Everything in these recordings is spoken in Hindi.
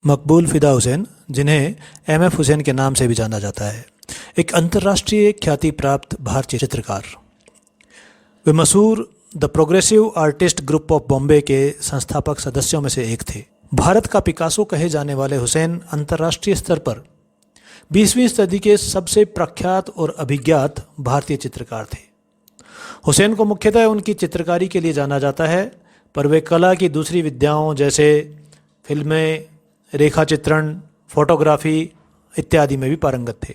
मकबूल फ़िदा हुसैन, जिन्हें एम.एफ. हुसैन के नाम से भी जाना जाता है, एक अंतर्राष्ट्रीय ख्याति प्राप्त भारतीय चित्रकार। वे मशहूर the progressive artist group of Bombay के संस्थापक सदस्यों में से एक थे। भारत का पिकासो कहे जाने वाले हुसैन अंतर्राष्ट्रीय स्तर पर 20वीं सदी के सबसे प्रख्यात और अभिज्ञात भारतीय चित्रकार थे। हुसैन को मुख्यतः उनकी चित्रकारी के लिए जाना जाता है, पर वे कला की दूसरी विद्याओं जैसे फिल्में, रेखा चित्रण, फोटोग्राफी इत्यादि में भी पारंगत थे।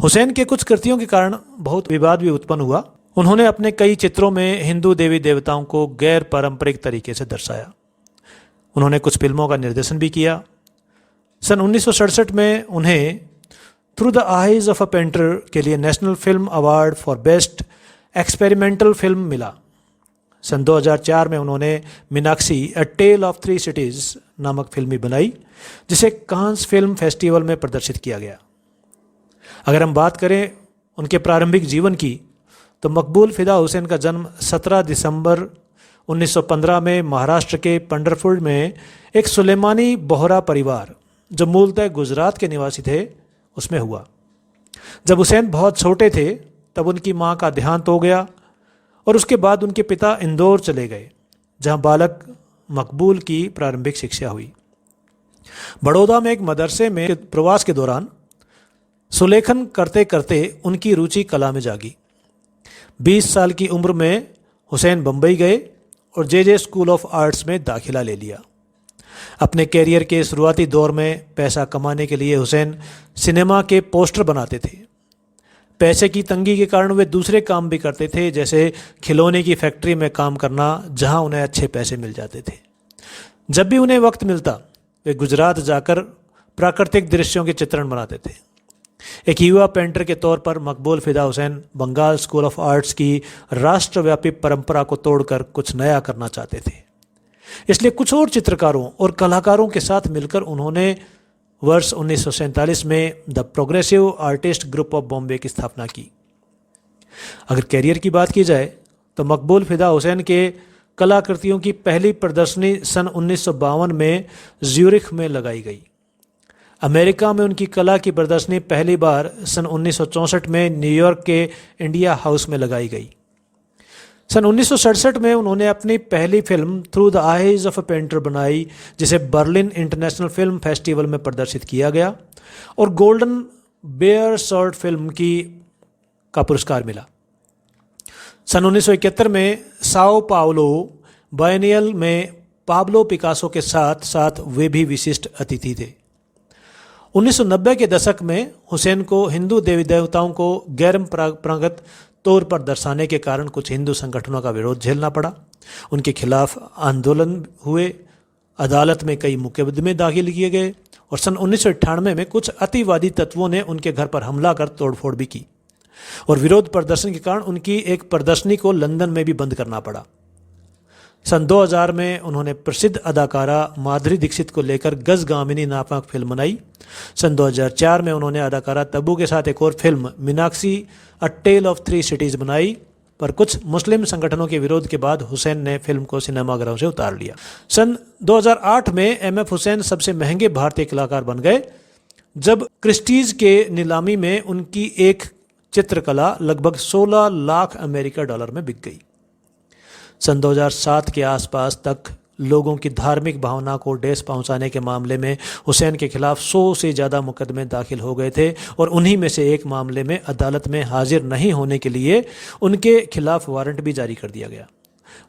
हुसैन के कुछ कृतियों के कारण बहुत विवाद भी उत्पन्न हुआ। उन्होंने अपने कई चित्रों में हिंदू देवी देवताओं को गैर पारंपरिक तरीके से दर्शाया। उन्होंने कुछ फिल्मों का निर्देशन भी किया। सन 1967 में उन्हें through the eyes of a painter के लिए national film award for best experimental film मिला। सन 2004 में उन्होंने Meenakshi a tale of three cities नामक फिल्म भी बनाई, जिसे कांस फिल्म फेस्टिवल में प्रदर्शित किया गया। अगर हम बात करें उनके प्रारंभिक जीवन की, तो मकबूल फ़िदा हुसैन का जन्म 17 दिसंबर 1915 में महाराष्ट्र के पंढरपुर में एक सुलेमानी बोहरा परिवार, जो मूलतः गुजरात के निवासी थे, उसमें हुआ। जब हुसैन बहुत छोटे थे तब उनकी मां का देहांत हो गया और उसके बाद उनके पिता इंदौर चले गए, जहां बालक मकबूल की प्रारंभिक शिक्षा हुई। बड़ौदा में एक मदरसे में प्रवास के दौरान सुलेखन करते करते उनकी रुचि कला में जागी। 20 साल की उम्र में हुसैन बम्बई गए और जे स्कूल ऑफ आर्ट्स में दाखिला ले लिया। अपने कैरियर के शुरुआती दौर में पैसा कमाने के लिए हुसैन सिनेमा के पोस्टर बनाते थे। पैसे की तंगी के कारण वे दूसरे काम भी करते थे, जैसे खिलौने की फैक्ट्री में काम करना, जहां उन्हें अच्छे पैसे मिल जाते थे। जब भी उन्हें वक्त मिलता, वे गुजरात जाकर प्राकृतिक दृश्यों के चित्रण बनाते थे। एक युवा पेंटर के तौर पर Maqbool Fida Husain Bengal school of arts की राष्ट्रव्यापी परंपरा को तोड़कर कुछ नया करना चाहते थे। इसलिए कुछ और चित्रकारों और कलाकारों के साथ मिलकर उन्होंने वर्ष 1947 में the progressive artist group of Bombay की स्थापना की। अगर कैरियर की बात की जाए तो मकबूल फ़िदा हुसैन के कलाकृतियों की पहली प्रदर्शनी सन 1952 में ज्यूरिख में लगाई गई। अमेरिका में उनकी कला की प्रदर्शनी पहली बार सन 1964 में न्यूयॉर्क के इंडिया हाउस में लगाई गई। सन 1967 में उन्होंने अपनी पहली film through the eyes of a painter बनाई, जिसे बर्लिन इंटरनेशनल फिल्म फेस्टिवल में प्रदर्शित किया गया और गोल्डन बेयर शॉर्ट फिल्म का पुरस्कार मिला। सन 1971 में साओ पाउलो बायनियल में पाब्लो पिकासो के साथ साथ वे भी विशिष्ट अतिथि थे। 1990 के दशक में हुसैन को हिंदू देवी देवताओं को गैर परंपरागत तौर पर दर्शाने के कारण कुछ हिंदू संगठनों का विरोध झेलना पड़ा। उनके खिलाफ आंदोलन हुए, अदालत में कई मुकदमे दाखिल किए गए और सन 1998 में कुछ अतिवादी तत्वों ने उनके घर पर हमला कर तोड़फोड़ भी की और विरोध प्रदर्शन के कारण उनकी एक प्रदर्शनी को लंदन में भी बंद करना पड़ा। सन 2000 में उन्होंने प्रसिद्ध अदाकारा माधुरी दीक्षित को लेकर गजगामिनी नामक फिल्म बनाई। सन 2004 में उन्होंने अदाकारा तब्बू के साथ एक और film Meenaxi a tale of three cities बनाई, पर कुछ मुस्लिम संगठनों के विरोध के बाद हुसैन ने फिल्म को सिनेमाघरों से उतार लिया। सन 2008 में एम.एफ. हुसैन सबसे महंगे भारतीय कलाकार बन गए, जब क्रिस्टीज के नीलामी में उनकी एक चित्रकला लगभग 16 लाख अमेरिका डॉलर में बिक गई। सन 2007 के आसपास तक लोगों की धार्मिक भावना को ठेस पहुंचाने के मामले में हुसैन के खिलाफ 100 से ज़्यादा मुकदमे दाखिल हो गए थे और उन्हीं में से एक मामले में अदालत में हाजिर नहीं होने के लिए उनके खिलाफ वारंट भी जारी कर दिया गया।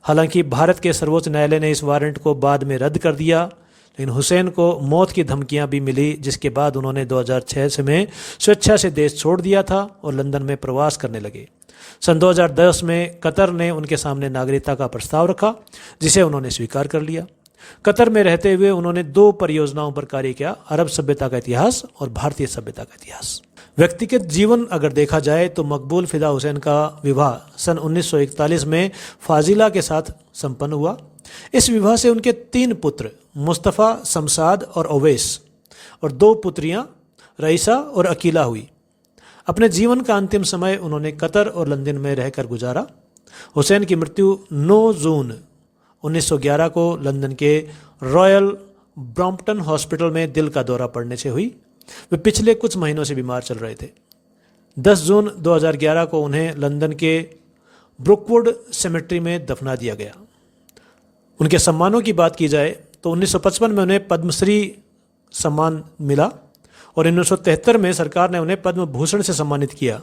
हालांकि भारत के सर्वोच्च न्यायालय ने इस वारंट को बाद में रद्द कर दिया, लेकिन हुसैन को मौत की धमकियां भी मिली, जिसके बाद उन्होंने 2006 में स्वेच्छा से देश छोड़ दिया था और लंदन में प्रवास करने लगे। सन 2010 में कतर ने उनके सामने नागरिकता का प्रस्ताव रखा, जिसे उन्होंने स्वीकार कर लिया। कतर में रहते हुए उन्होंने 2 परियोजनाओं पर कार्य किया, अरब सभ्यता का इतिहास और भारतीय सभ्यता का इतिहास। व्यक्तिगत जीवन अगर देखा जाए तो मकबूल फ़िदा हुसैन का विवाह सन 1941 में फाजिला के साथ संपन्न हुआ। इस विवाह से उनके 3 पुत्र मुस्तफ़ा, शमशाद और ओवैस और 2 पुत्रियां रईसा और अकीला हुई। अपने जीवन का अंतिम समय उन्होंने कतर और लंदन में रहकर गुजारा। हुसैन की मृत्यु 9 जून 1911 को लंदन के रॉयल ब्रॉम्पटन हॉस्पिटल में दिल का दौरा पड़ने से हुई। वे पिछले कुछ महीनों से बीमार चल रहे थे। 10 जून 2011 को उन्हें लंदन के ब्रुकवुड सेमेट्री में दफना दिया गया। उनके सम्मानों की बात की जाए तो 1955 में उन्हें पद्मश्री सम्मान मिला और 1973 में सरकार ने उन्हें पद्म भूषण से सम्मानित किया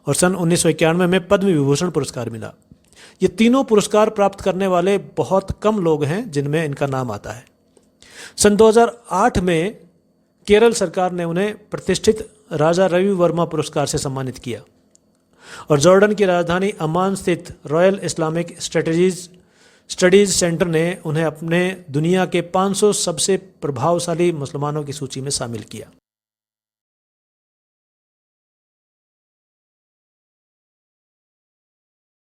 और सन 1991 में पद्म विभूषण पुरस्कार मिला। ये तीनों पुरस्कार प्राप्त करने वाले बहुत कम लोग हैं जिनमें इनका नाम आता है। सन 2008 में केरल सरकार ने उन्हें प्रतिष्ठित राजा रवि वर्मा पुरस्कार से सम्मानित किया और जॉर्डन की राजधानी अमान स्थित रॉयल इस्लामिक स्टडीज सेंटर ने उन्हें अपने दुनिया के 500 सबसे प्रभावशाली मुसलमानों की सूची में शामिल किया।